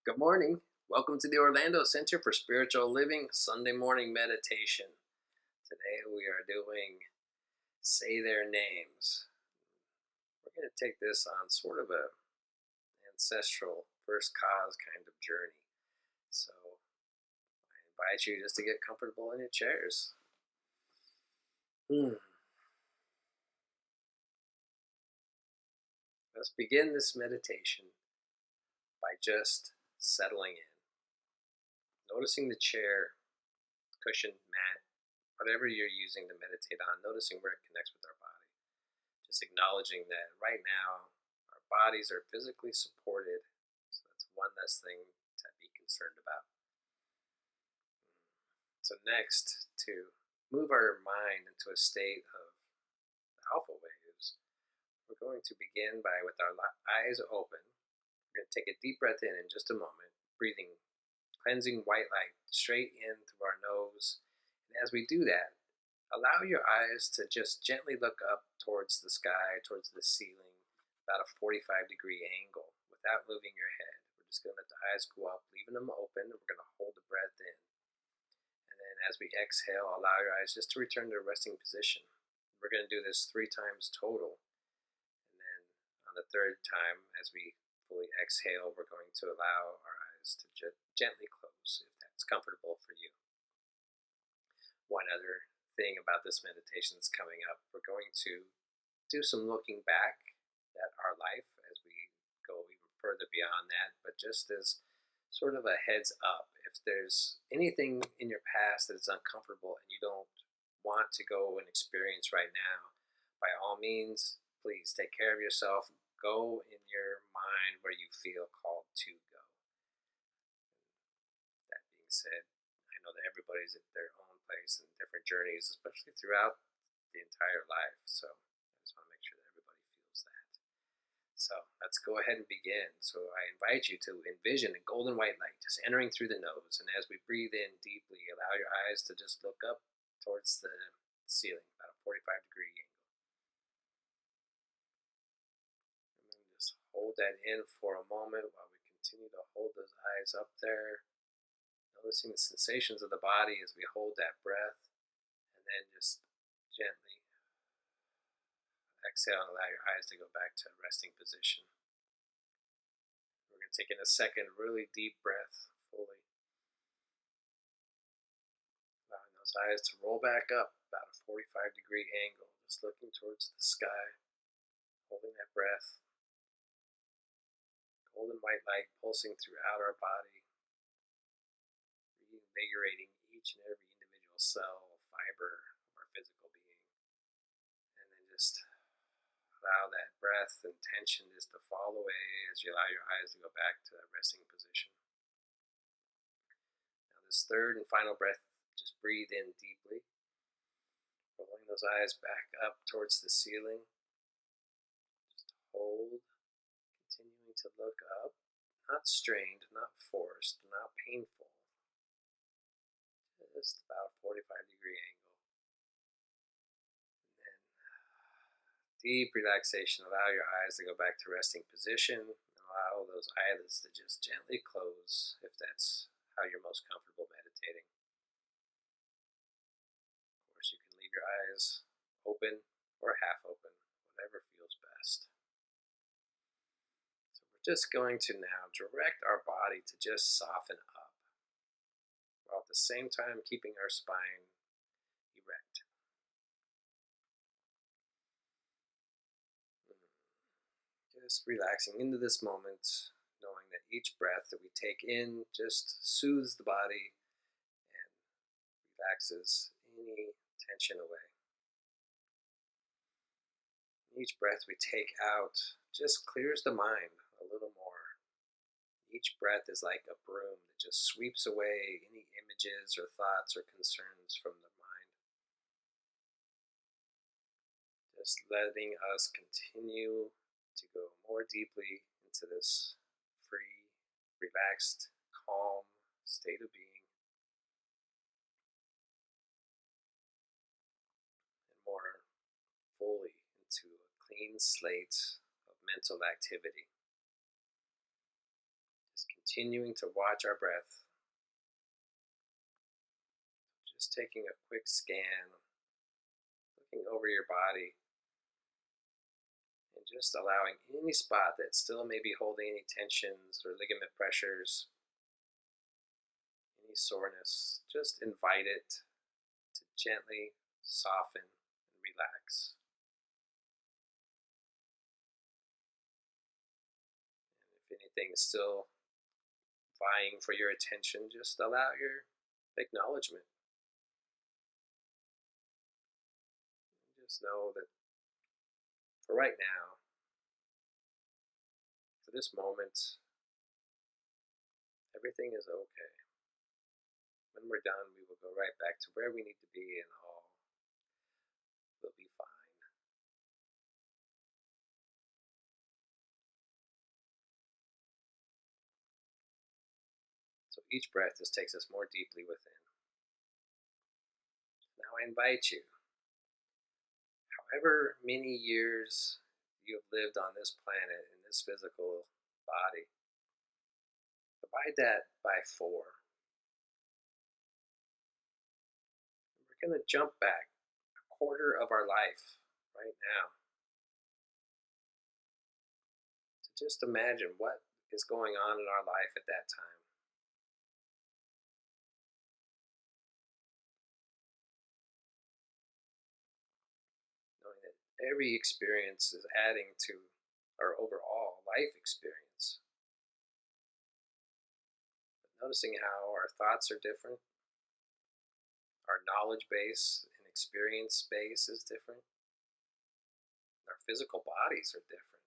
Good morning. Welcome to the Orlando Center for Spiritual Living Sunday morning meditation. Today we are doing Say Their Names. We're going to take this on sort of a ancestral first cause kind of journey. So I invite you just to get comfortable in your chairs. Let's begin this meditation by just settling in. Noticing the chair, cushion, mat, whatever you're using to meditate on, noticing where it connects with our body. Just acknowledging that right now our bodies are physically supported, so that's one less thing to be concerned about. So next, to move our mind into a state of alpha waves, we're going to begin by, with our eyes open, we're going to take a deep breath in just a moment, breathing cleansing white light straight in through our nose. And as we do that, allow your eyes to just gently look up towards the sky, towards the ceiling, about a 45-degree angle without moving your head. We're just going to let the eyes go up, leaving them open, and we're going to hold the breath in. And then as we exhale, allow your eyes just to return to a resting position. We're going to do this 3 times total. And then on the third time, as we fully exhale, we're going to allow our eyes to gently close if that's comfortable for you. One other thing about this meditation that's coming up, we're going to do some looking back at our life as we go even further beyond that, but just as sort of a heads up, if there's anything in your past that is uncomfortable and you don't want to go and experience right now, by all means, please take care of yourself. Go in your mind where you feel called to go. That being said, I know that everybody's at their own place and different journeys, especially throughout the entire life. So I just want to make sure that everybody feels that. So let's go ahead and begin. So I invite you to envision a golden white light just entering through the nose. And as we breathe in deeply, allow your eyes to just look up towards the ceiling, about a 45-degree angle. Just hold that in for a moment while we continue to hold those eyes up there, noticing the sensations of the body as we hold that breath, and then just gently exhale and allow your eyes to go back to a resting position. We're going to take in a second really deep breath fully, allowing those eyes to roll back up about a 45-degree angle, just looking towards the sky, holding that breath. Golden white light pulsing throughout our body, reinvigorating each and every individual cell, fiber of our physical being. And then just allow that breath and tension just to fall away as you allow your eyes to go back to that resting position. Now this third and final breath, just breathe in deeply, rolling those eyes back up towards the ceiling. Just hold, continuing to look up, not strained, not forced, not painful. Just about a 45-degree angle. And then deep relaxation. Allow your eyes to go back to resting position. Allow those eyelids to just gently close if that's how you're most comfortable meditating. Of course, you can leave your eyes open or half open, whatever feels best. So we're just going to now direct our body to just soften up, while at the same time keeping our spine erect. Just relaxing into this moment, knowing that each breath that we take in just soothes the body and relaxes any tension away. Each breath we take out just clears the mind a little more. Each breath is like a broom that just sweeps away any images or thoughts or concerns from the mind. Just letting us continue to go more deeply into this free, relaxed, calm state of being, and more fully into a clean slate of mental activity. Just continuing to watch our breath. Just taking a quick scan, looking over your body, and just allowing any spot that still may be holding any tensions or ligament pressures, any soreness, just invite it to gently soften and relax. And if anything is still vying for your attention, just allow your acknowledgement. Just know that for right now, for this moment, everything is okay. When we're done, we will go right back to where we need to be, and all will be fine. So each breath just takes us more deeply within. Now I invite you, however many years you have lived on this planet in this physical body, divide that by 4. And we're going to jump back a quarter of our life right now to just imagine what is going on in our life at that time. Knowing that every experience is adding to our overall life experience. But noticing how our thoughts are different, our knowledge base and experience base is different, our physical bodies are different.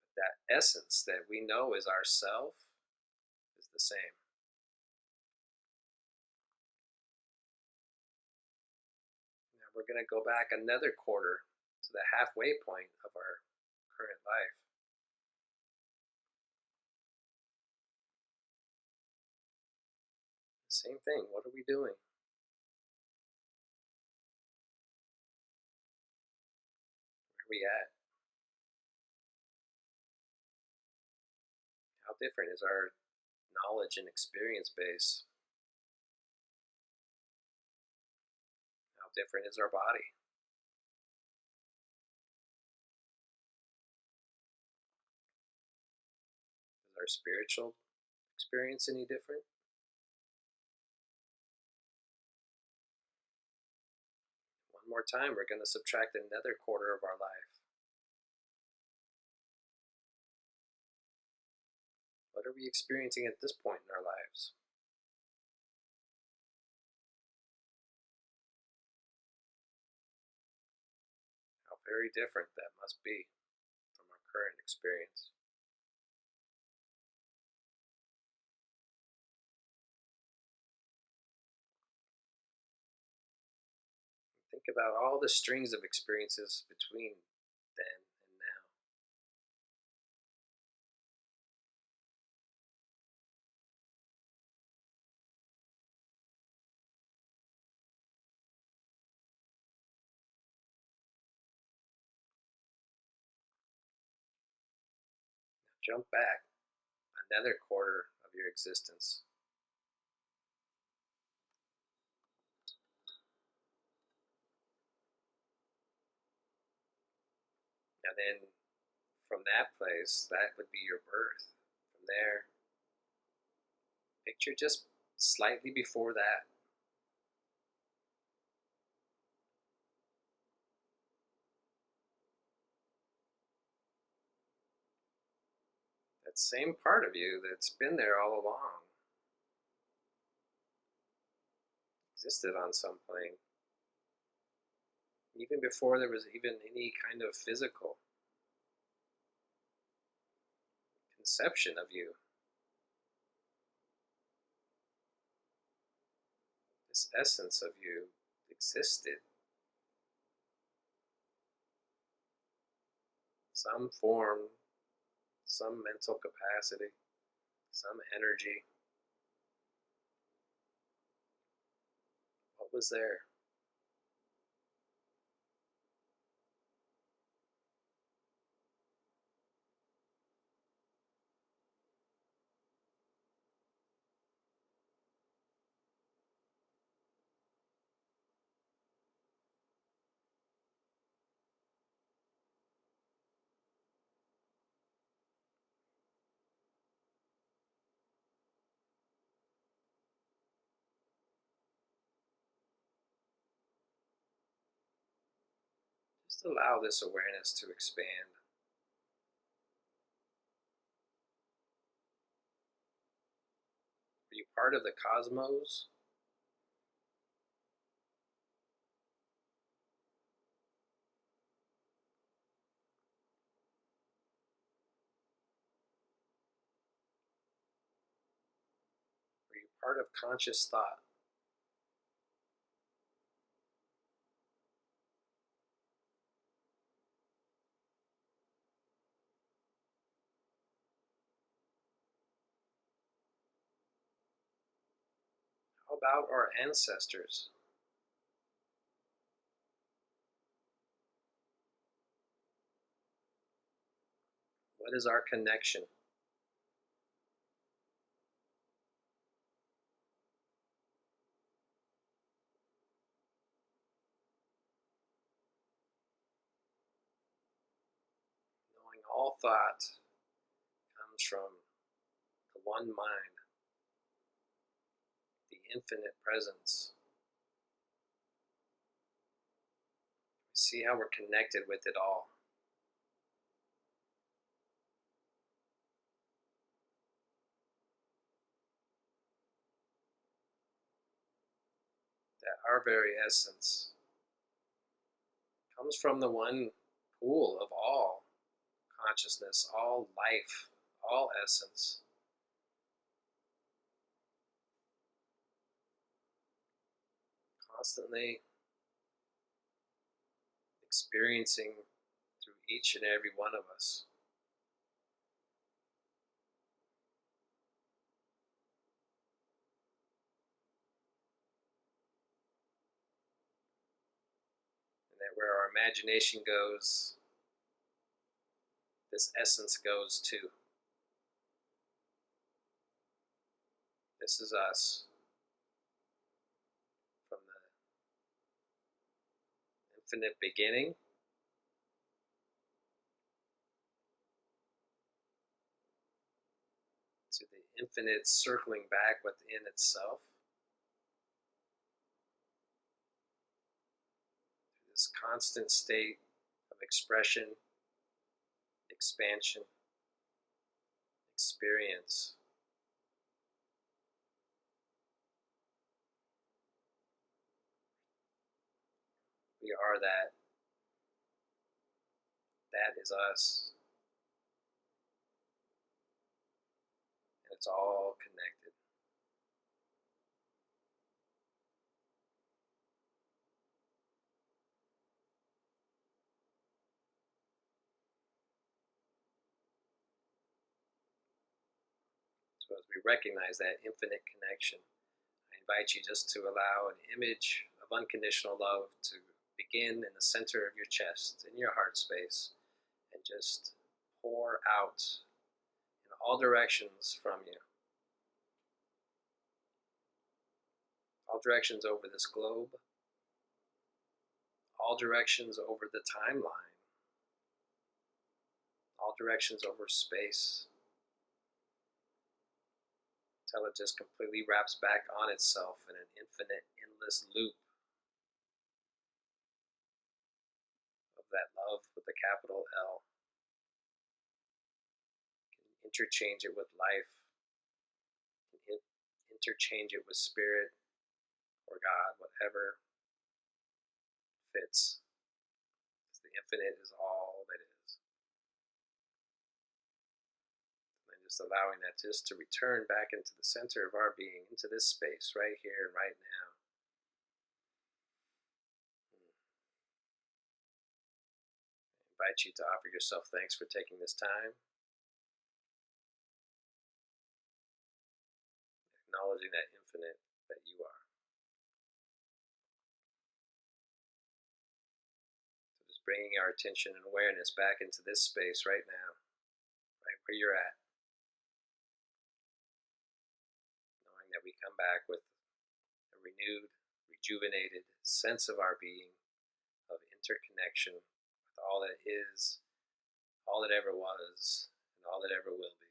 But that essence that we know is ourself is the same. Now we're going to go back another quarter to the halfway point of our current life. Same thing. What are we doing? Where are we at? How different is our knowledge and experience base? How different is our body? Is our spiritual experience any different? One more time, we're going to subtract another quarter of our life. What are we experiencing at this point in our lives? How very different that must be from our current experience. Think about all the strings of experiences between then and now. Now jump back another quarter of your existence. And then from that place, that would be your birth. From there, picture just slightly before that. That same part of you that's been there all along. Existed on some plane. Even before there was even any kind of physical conception of you. This essence of you existed. Some form, some mental capacity, some energy. What was there? Just allow this awareness to expand. Are you part of the cosmos? Are you part of conscious thought? How about our ancestors? What is our connection? Knowing all thought comes from the one mind, the infinite presence. We see how we're connected with it all. That our very essence comes from the one pool of all consciousness, all life, all essence. Constantly experiencing through each and every one of us. And that where our imagination goes, this essence goes too. This is us from the infinite beginning to the infinite circling back within itself. This constant state of expression, expansion, experience. We are that. That is us. And it's all connected. So as we recognize that infinite connection, I invite you just to allow an image of unconditional love to begin in the center of your chest, in your heart space, and just pour out in all directions from you. All directions over this globe, all directions over the timeline, all directions over space, until it just completely wraps back on itself in an infinite, endless loop of that love with a capital L. You can interchange it with life, you can interchange it with spirit or God, whatever fits. The infinite is all that is. And just allowing that just to return back into the center of our being, into this space right here and right now. I invite you to offer yourself thanks for taking this time, acknowledging that infinite that you are. So just bringing our attention and awareness back into this space right now, right where you're at, knowing that we come back with a renewed, rejuvenated sense of our being, of interconnection with all that is, all that ever was, and all that ever will be.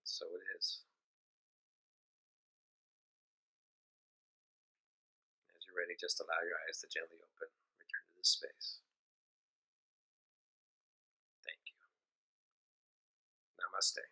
So it is. ready, just allow your eyes to gently open. Return to this space. Thank you. Namaste.